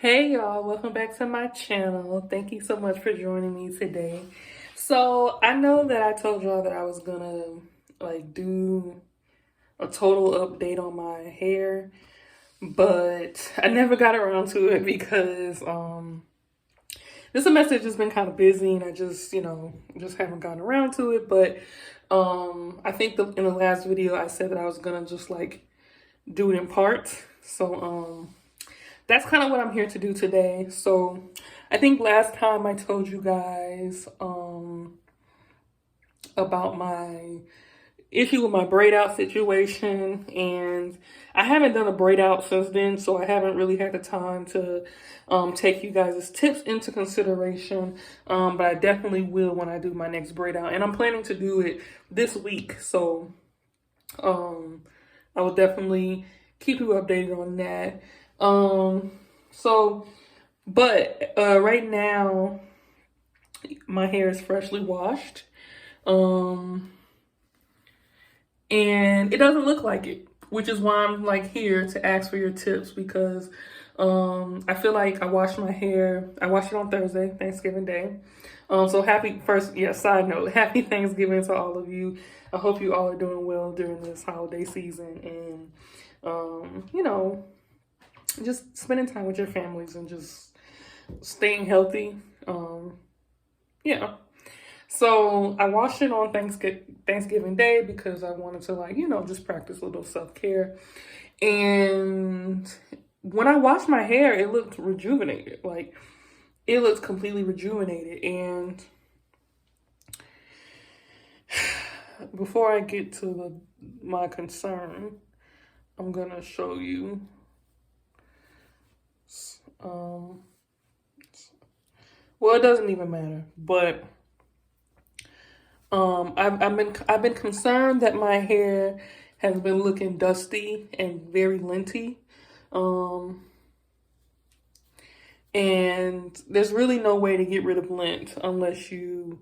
Hey y'all, welcome back to my channel. Thank you so much for joining me today. So I know that I told y'all that I was gonna do a total update on my hair, but I never got around to it because this semester has just been kind of busy and I just haven't gotten around to it. But I think in the last video I said that I was gonna just do it in parts. So that's kind of what I'm here to do today. So I think last time I told you guys about my issue with my braid out situation, and I haven't done a braid out since then, so I haven't really had the time to take you guys' tips into consideration, but I definitely will when I do my next braid out, and I'm planning to do it this week, so I will definitely keep you updated on that. But right now my hair is freshly washed. And it doesn't look like it, which is why I'm here to ask for your tips, because I feel like I washed my hair. I washed it on Thursday, Thanksgiving Day. So side note, happy Thanksgiving to all of you. I hope you all are doing well during this holiday season, and just spending time with your families and just staying healthy. Yeah. So I washed it on Thanksgiving Day because I wanted to just practice a little self-care. And when I washed my hair, it looked rejuvenated. It looked completely rejuvenated. And before I get to my concern, I'm gonna show you. Well, it doesn't even matter, but I've been concerned that my hair has been looking dusty and very linty. And there's really no way to get rid of lint unless you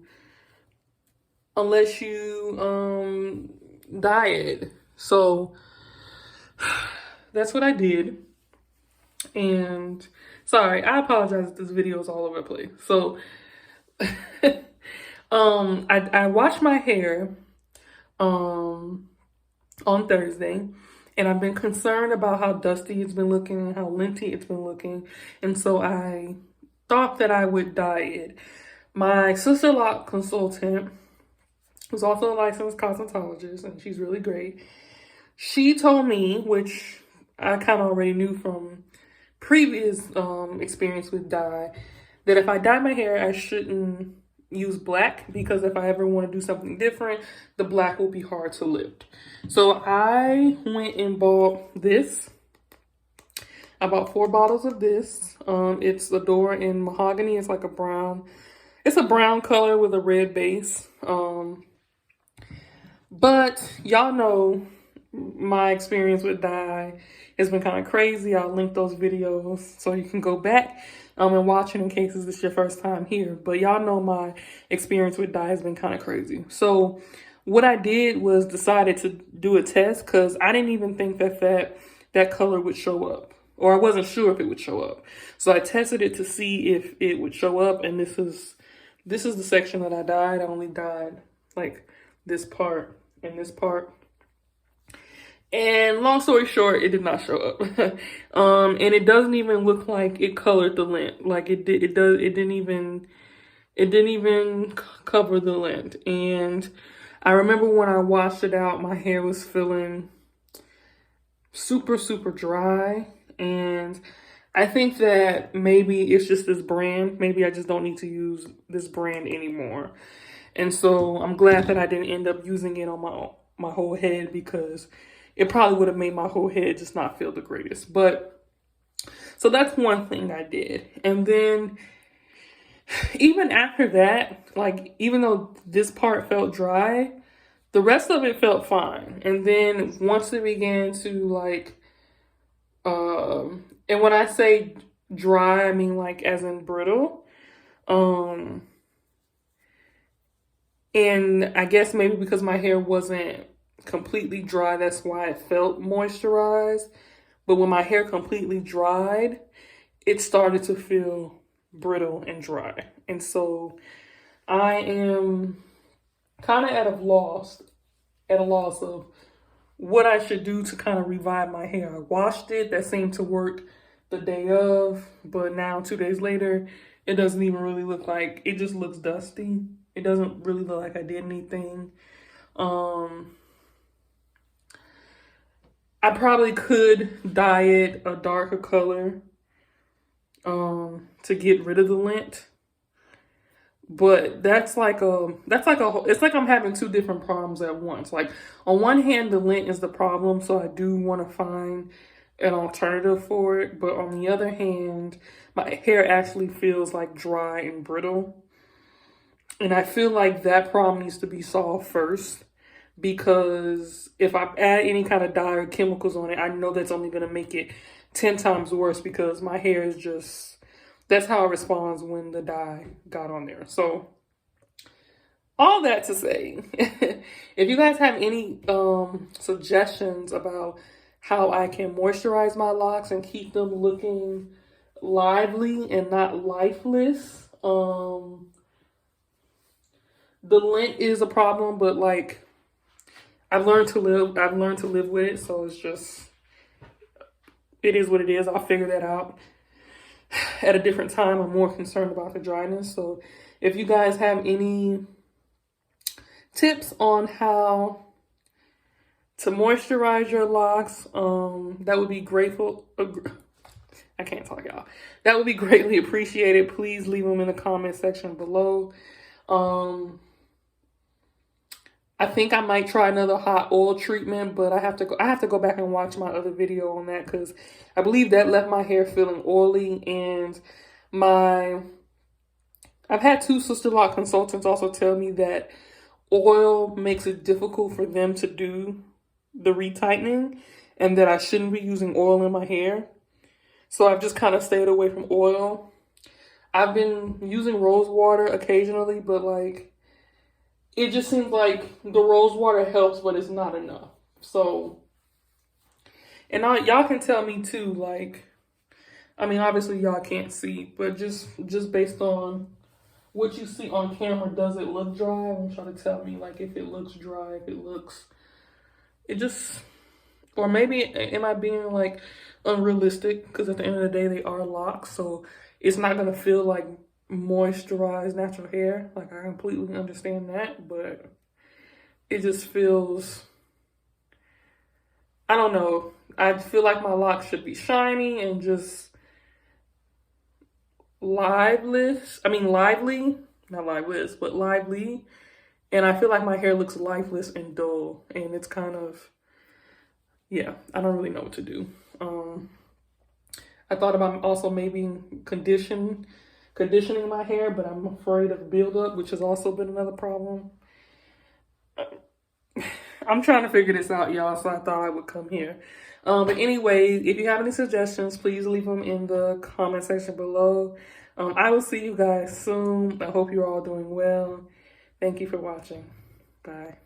dye it. So that's what I did. And sorry, I apologize if this video is all over the place. So I washed my hair on Thursday, and I've been concerned about how dusty it's been looking and how linty it's been looking. And so I thought that I would dye it. My Sisterlocks consultant, who's also a licensed cosmetologist, and she's really great, she told me, which I kind of already knew from previous experience with dye, that if I dye my hair, I shouldn't use black, because if I ever want to do something different, the black will be hard to lift. So I went and bought this. I bought 4 bottles of this. It's Adore in mahogany. It's like a brown. It's a brown color with a red base. But y'all know my experience with dye has been kind of crazy. I'll link those videos so you can go back and watch it in case this is your first time here. But y'all know my experience with dye has been kind of crazy. So what I did was decided to do a test, because I didn't even think that color would show up, or I wasn't sure if it would show up. So I tested it to see if it would show up, and this is the section that I dyed. I only dyed this part and this part. And long story short, it did not show up. And it doesn't even look like it colored the lint. It didn't even cover the lint. And I remember when I washed it out, my hair was feeling super, super dry. And I think that maybe it's just this brand. Maybe I just don't need to use this brand anymore. And so I'm glad that I didn't end up using it on my whole head, because it probably would have made my whole head just not feel the greatest. But so that's one thing I did. And then even after that, even though this part felt dry, the rest of it felt fine. And then once it began to and when I say dry, I mean as in brittle. And I guess maybe because my hair wasn't completely dry, that's why it felt moisturized. But when my hair completely dried, it started to feel brittle and dry. And so I am kind of at a loss of what I should do to kind of revive my hair. I washed it. That seemed to work the day of, but now 2 days later, it doesn't even really look like, it just looks dusty. It doesn't really look like I did anything. I probably could dye it a darker color to get rid of the lint. But it's like I'm having two different problems at once. Like on one hand, the lint is the problem, so I do want to find an alternative for it. But on the other hand, my hair actually feels like dry and brittle. And I feel like that problem needs to be solved first, because if I add any kind of dye or chemicals on it, I know that's only going to make it 10 times worse, because my hair is just, that's how it responds when the dye got on there. So all that to say, if you guys have any suggestions about how I can moisturize my locks and keep them looking lively and not lifeless, the lint is a problem, but like I've learned to live with it. So it's just, it is what it is. I'll figure that out at a different time. I'm more concerned about the dryness. So if you guys have any tips on how to moisturize your locks, that would be grateful. I can't talk, y'all. That would be greatly appreciated. Please leave them in the comment section below. I think I might try another hot oil treatment, but I have to go back and watch my other video on that, because I believe that left my hair feeling oily. And I've had 2 Sisterlocks consultants also tell me that oil makes it difficult for them to do the retightening, and that I shouldn't be using oil in my hair. So I've just kind of stayed away from oil. I've been using rose water occasionally, but like, it just seems like the rose water helps, but it's not enough. So, and y'all can tell me too, like, I mean, obviously y'all can't see, but just based on what you see on camera, does it look dry? I want y'all to tell me, like, if it looks dry, or maybe am I being like unrealistic? Because at the end of the day, they are locks, so it's not gonna feel like moisturized natural hair. Like, I completely understand that, but it just feels, I don't know. I feel like my locks should be shiny and just lively, not liveless, but lively. And I feel like my hair looks lifeless and dull, and it's kind of, yeah, I don't really know what to do. I thought about also maybe conditioning my hair, but I'm afraid of buildup, which has also been another problem. I'm trying to figure this out, y'all, so I thought I would come here. But anyway, if you have any suggestions, please leave them in the comment section below. I will see you guys soon. I hope you're all doing well. Thank you for watching. Bye.